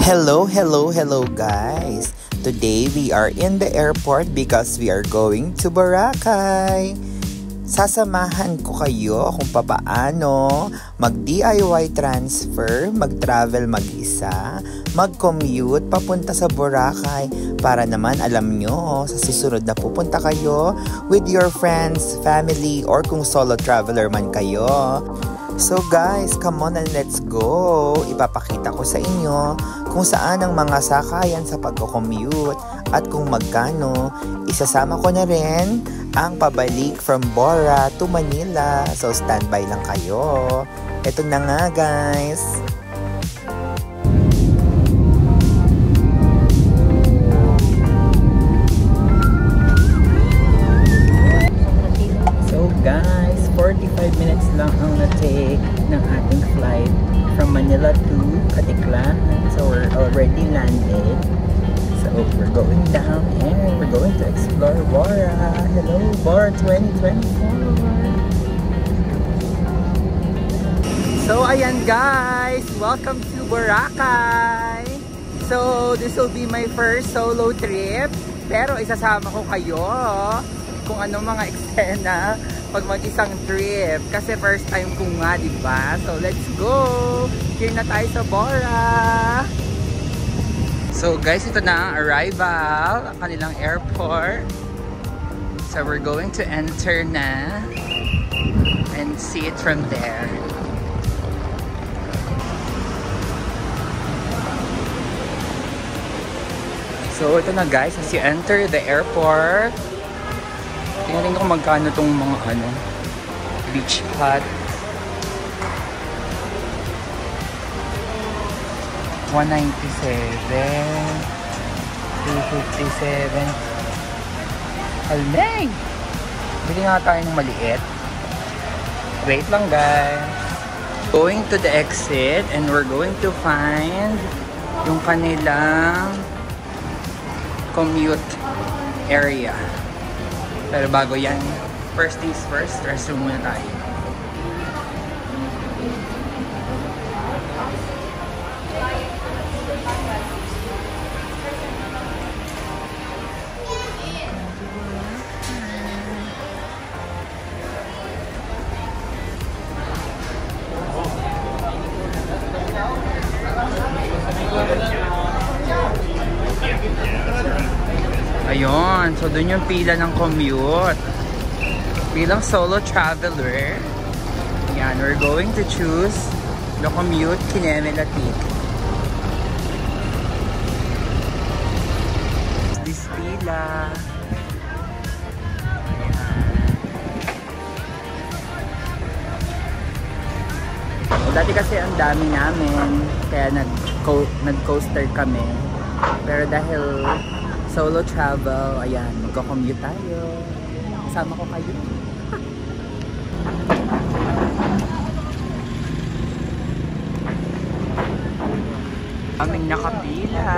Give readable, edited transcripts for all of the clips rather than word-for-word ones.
Hello guys! Today we are in the airport because we are going to Boracay. Sasamahan ko kayo kung papaano mag-DIY transfer, mag-travel mag-isa, mag-commute papunta sa Boracay para naman alam nyo sa susunod na pupunta kayo with your friends, family, or kung solo traveler man kayo. So guys, come on and let's go! Ipapakita ko sa inyo kung saan ang mga sakayan sa pagko-commute at kung magkano. Isasama ko na rin ang pabalik from Bora to Manila. So standby lang kayo. Ito na nga guys. So guys, 45 minutes lang ang na-take ng ating flight from Manila to Caticlan. So we're already landed. So we're going down and we're going to explore Bora. Hello Bora 2024. So ayan guys, welcome to Boracay. So this will be my first solo trip. Pero isasama ko kayo kung anong mga eksena pag mag-isang trip. Kasi first time ko nga, diba? So let's go! Here na tayo sa Bora! So guys, ito na ang arrival, ang kanilang airport. So we're going to enter na and see it from there. So ito na guys, as you enter the airport, tingnan ko magkano tong mga beach hut. 197, 257. Alay! Bili nga tayo ng maliit. Wait lang guys. Going to the exit and we're going to find yung kanilang commute area. Pero bago yan, first things first, restroom muna tayo. Ayun, so dun yung pila ng commute. Bilang solo traveler, yan, we're going to choose the commute Kinemelatik. This pila. So, dati kasi ang dami namin, kaya nag-coaster kami. Pero dahil solo travel, ayan, magko-commute tayo. Kasama ko kayo. Aming nakapila.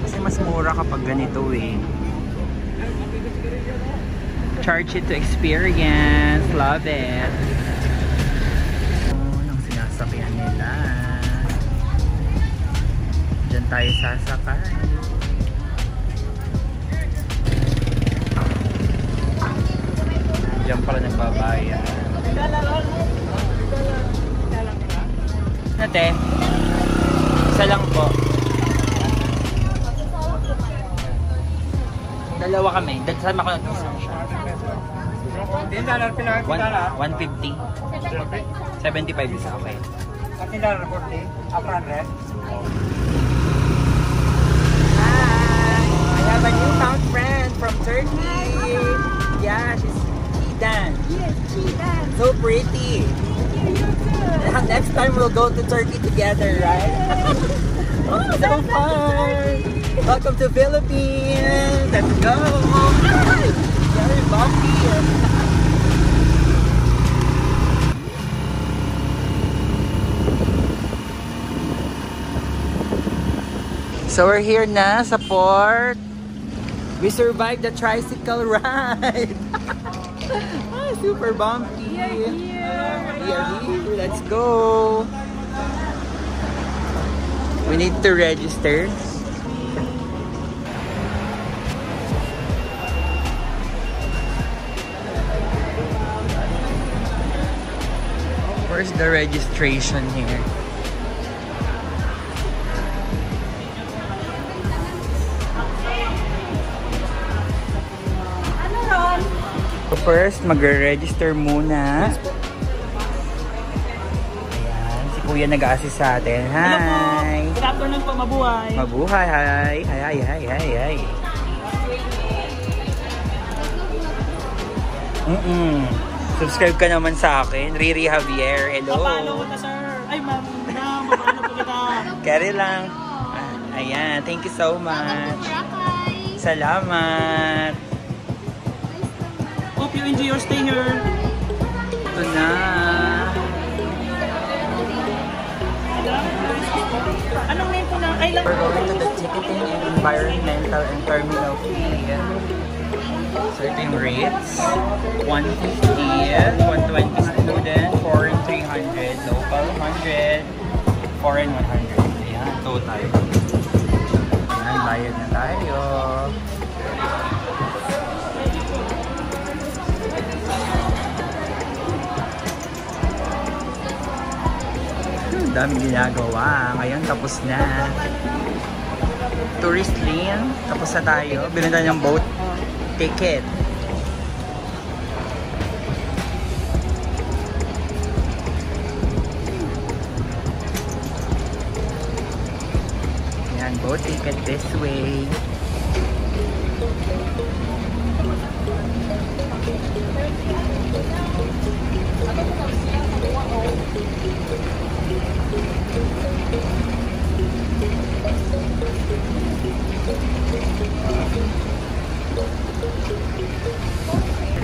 Kasi mas mura kapag ganito eh. Charge it to experience. Love it. Ang sinasakyan nila. Diyan tayo sasakay. Diyan pala nagbabayan. Ate, isa lang po. Dalawa kami. Sama ko na ito. 150. 75 isa, okay. Hi! I have a newfound friend from Turkey. Yeah, she's Dan. Yes, Dan. So pretty. Next time we'll go to Turkey together, right? Oh, so fun! Welcome to Philippines. Let's go. Very bumpy. So we're here na sa port. We survived the tricycle ride. Super bumpy. We are here. We are here. Let's go. We need to register. Where's the registration here? So first, magre-register muna. Ayan, si Kuya nag-a-assist sa atin. Hi! Good afternoon po, mabuhay! Mabuhay! Hi! Hi! Hi! Hi! Hi! Subscribe ka naman sa akin. Riri Javier. Hello! Papalo ko na, sir! Ay, ma'am! Mapano po kita! Carry lang. Ayan, thank you so much. Salamat! Hope you enjoy your stay here! Ito na! Anong name po na? Ay, lang. We're going to the ticketing and environmental and terminal fee. So ito yung rates. 150, 120 student, foreign 300, local 100, foreign 100. Ayan, total. Ayan, bayad na tayo. Daming ginagawa. Ngayon, tapos na. Tourist lane. Tapos na tayo. Bilhin tayo ng boat ticket. Yan, boat ticket this way.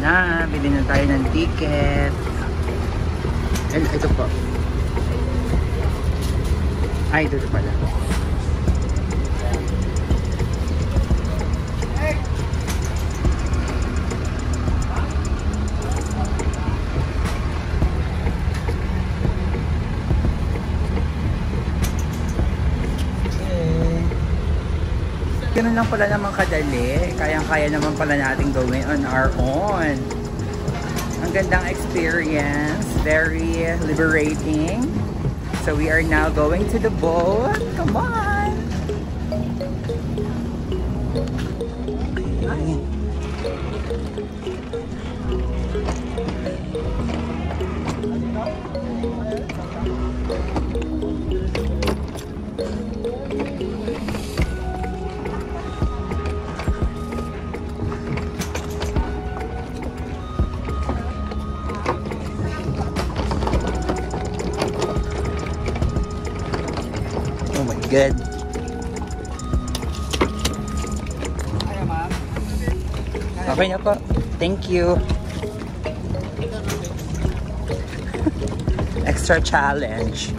Na, bili na tayo ng ticket. And ito po. Ay, ito pala. Ganun lang pala naman kadali. Kayang-kaya naman pala natin gawin on our own. Ang gandang experience. Very liberating. So we are now going to the boat. Come on! Ay. Good. Okay na po. Thank you. Extra challenge.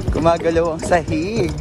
Gumagalaw ang sahig.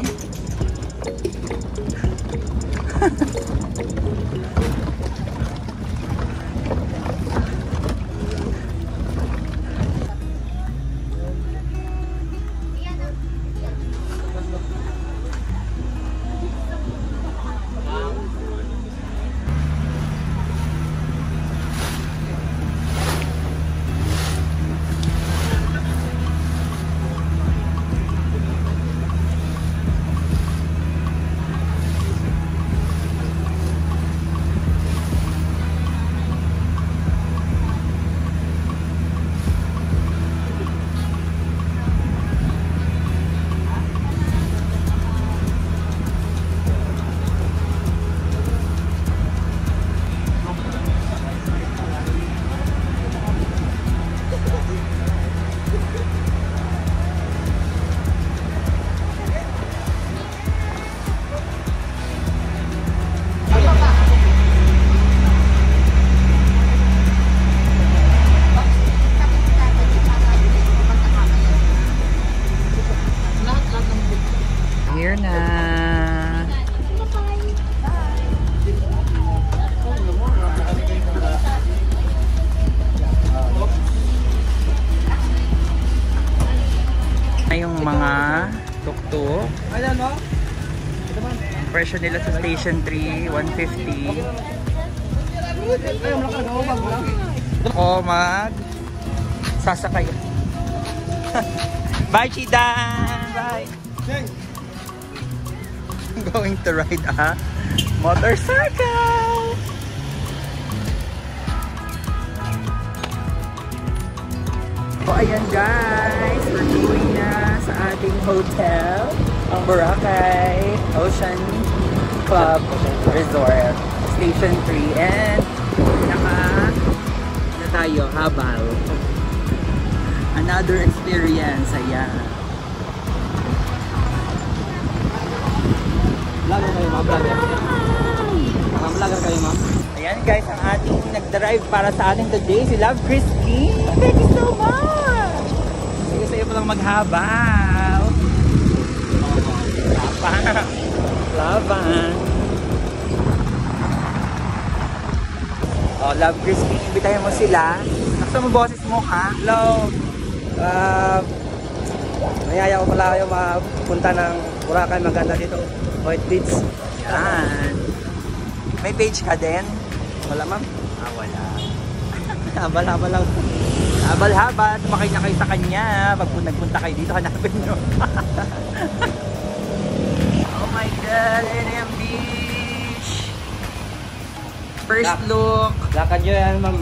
yung mga tuk-tuk. Ang presyo nila sa Station 3, 150. Ako sasakay. Bye, Chida! Bye! I'm going to ride a motorcycle! So ayan guys, we're going na sa ating hotel, ang Boracay Ocean Club Resort, Station 3, and na tayo, habal. Another experience, ayan. Vlogger kayo, ma'am. Vlogger. Vlogger kayo, ma'am. Ayan guys, ang ating nag-drive para sa atin today, si Love Christine. Thank you so much! Sige sa'yo palang maghabaw. Laban. Oh, Love Christine, imbitahin mo sila. Naksa mo boses mo, ha? Hello! Mayaya ko pala kayo mapunta ng Boracay, maganda dito. White Beach. Yan. May page ka din? Wala ma'am. Ah, wala. Habal-habal lang. Habal-habal, tumakay na kayo sa kanya. Pag nagpunta kayo dito, hanapin nyo. Oh my God, NM Beach! First look. Lakad nyo yan ma'am.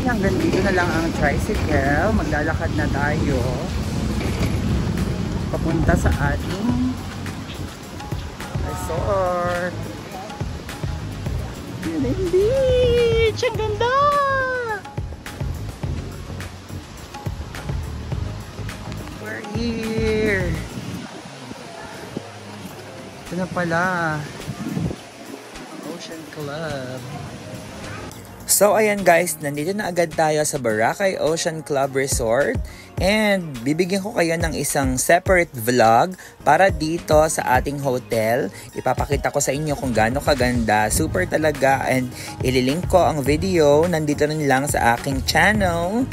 Hanggang dito na lang ang tricycle. Maglalakad na tayo. Papunta sa ating resort. NM Beach! Ang ganda! We're here! Ito na pala. Ocean Club. So ayan guys, nandito na agad tayo sa Boracay Ocean Club Resort. And bibigyan ko kayo ng isang separate vlog para dito sa ating hotel. Ipapakita ko sa inyo kung gaano kaganda. Super talaga, and ililink ko ang video nandito rin lang sa aking channel.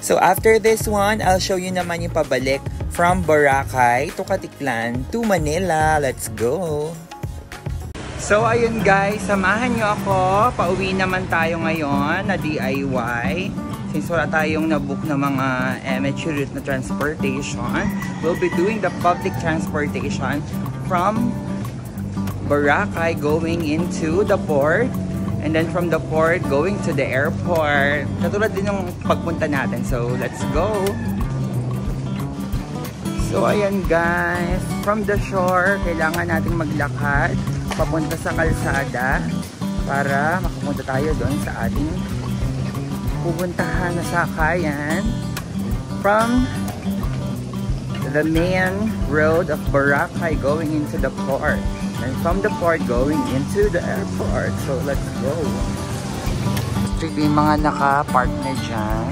So after this one, I'll show you naman yung pabalik from Boracay to Caticlan to Manila. Let's go! So ayun guys, samahan nyo ako. Pauwi naman tayo ngayon na DIY. Since wala tayong nabook na mga MH route na transportation, we'll be doing the public transportation from Boracay going into the port, and then from the port going to the airport. Katulad din yung pagpunta natin. So let's go! So ayan guys, from the shore, kailangan nating maglakad papunta sa kalsada para makapunta tayo doon sa ating pupuntahan na sakayan from the main road of Boracay going into the port, and from the port going into the airport. So let's go. Yung mga naka-park na dyan.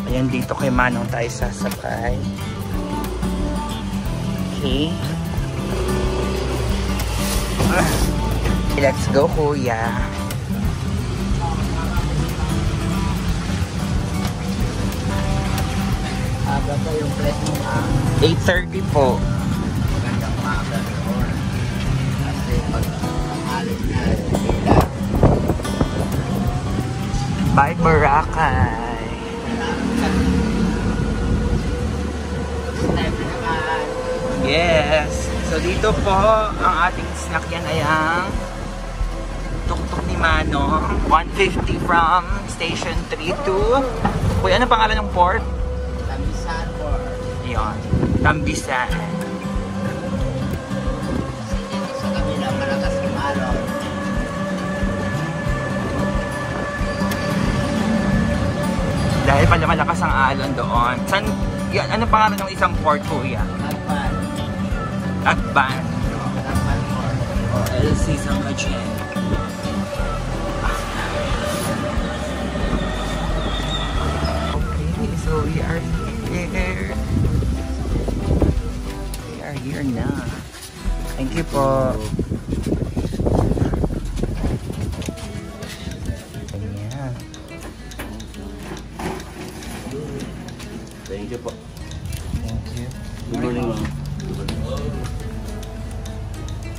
Ayan, dito kay Manong tayo sasakay. Okay. Let's go, kuya. Aga pa yung flight mo 8:30 po. magandang maaga or kasi pag alis na sila. Bye, Boracay. Yes. So dito po ang ating sinakyan ay ang tuk-tuk ni Manong. 150 from Station 3 to... Kuya, ano pangalan ng port? Tambisan or Ayan. Tambisan. sa kabila malakas yung alon. Dahil pala malakas ang alon doon. San, yan, ano pangalan ng isang port, kuya? Agpan. Agban. Agpan or LC Samagen. Okay, so we are here. We are here na. Thank you po. Ayan. thank you po. Thank you. Good morning, ma'am.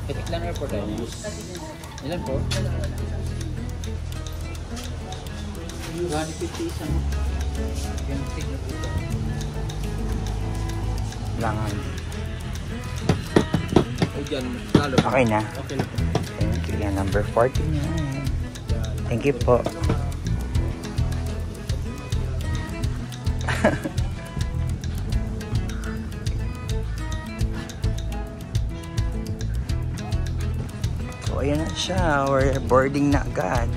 Epic lang airport tayo. Ilan po? 150 isang. Langan. O dyan, lalo. Okay na. Okay na po. Thank you. Yan, number 49. Thank you po. So, ayan na siya. We're boarding na agad.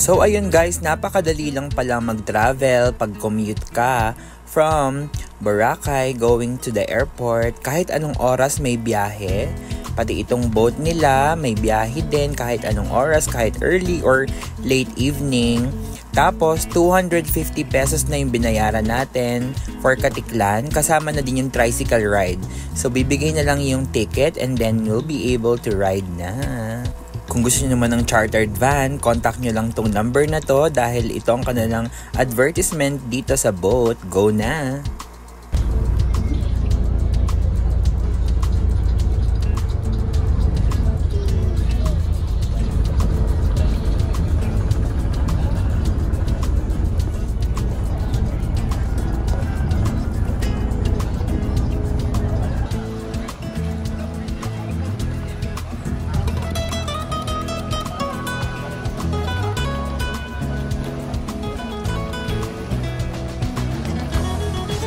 So ayun guys, napakadali lang pala mag-travel pag commute ka from Boracay going to the airport. Kahit anong oras may biyahe. Pati itong boat nila may biyahe din kahit anong oras, kahit early or late evening. Tapos 250 pesos na yung binayaran natin for Katiklan. Kasama na din yung tricycle ride. So bibigay na lang yung ticket and then you'll be able to ride na. Kung gusto nyo naman ng chartered van, contact nyo lang tong number na to dahil ito ang kanilang advertisement dito sa boat. Go na!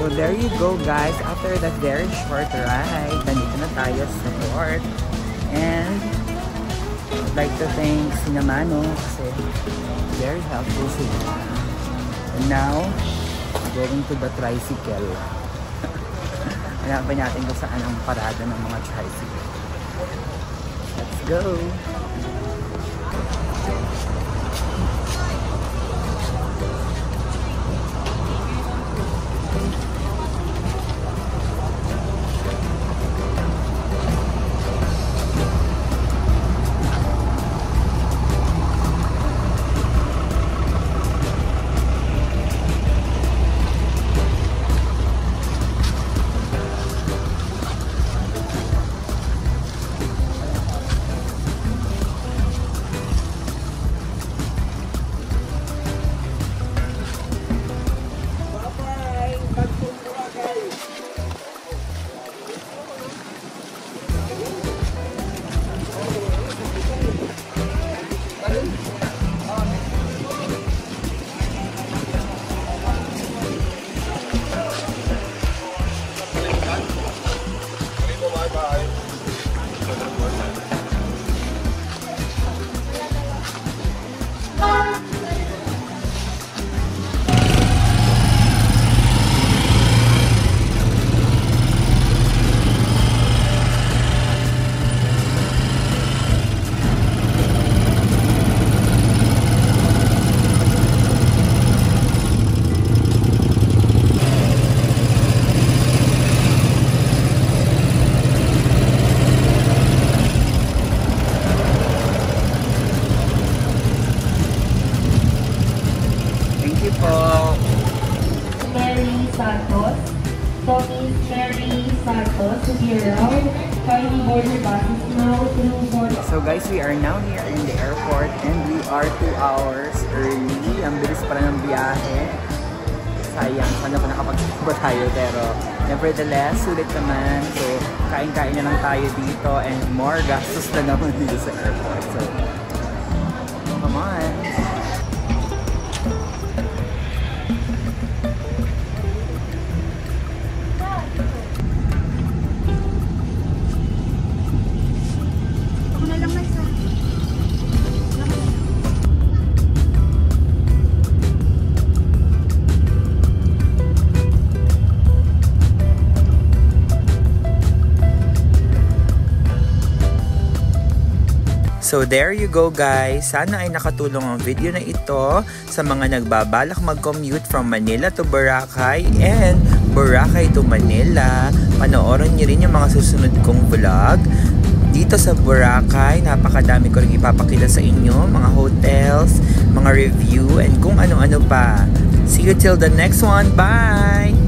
So there you go guys, after that very short ride, nandito na tayo sa port. And I'd like to thank Sinamano kasi very helpful sila. And now, going to the tricycle. Hanapin natin kung saan ang parada ng mga tricycle. Let's go! Santos, Tommy's Mary Santos to be around. Kindly board your buses now through board. So guys, we are now here in the airport and we are 2 hours early. Ang bilis pala ng biyahe. Sayang, sana pa nakapag-iba tayo pero nevertheless, sulit naman. So, kain-kain na lang tayo dito and more gastos na naman dito sa airport. So, come on! So there you go guys, sana ay nakatulong ang video na ito sa mga nagbabalak mag-commute from Manila to Boracay and Boracay to Manila. Panoorin niyo rin yung mga susunod kong vlog. dito sa Boracay. Napakadami ko rin ipapakita sa inyo, mga hotels, mga review, and kung ano-ano pa. See you till the next one. Bye!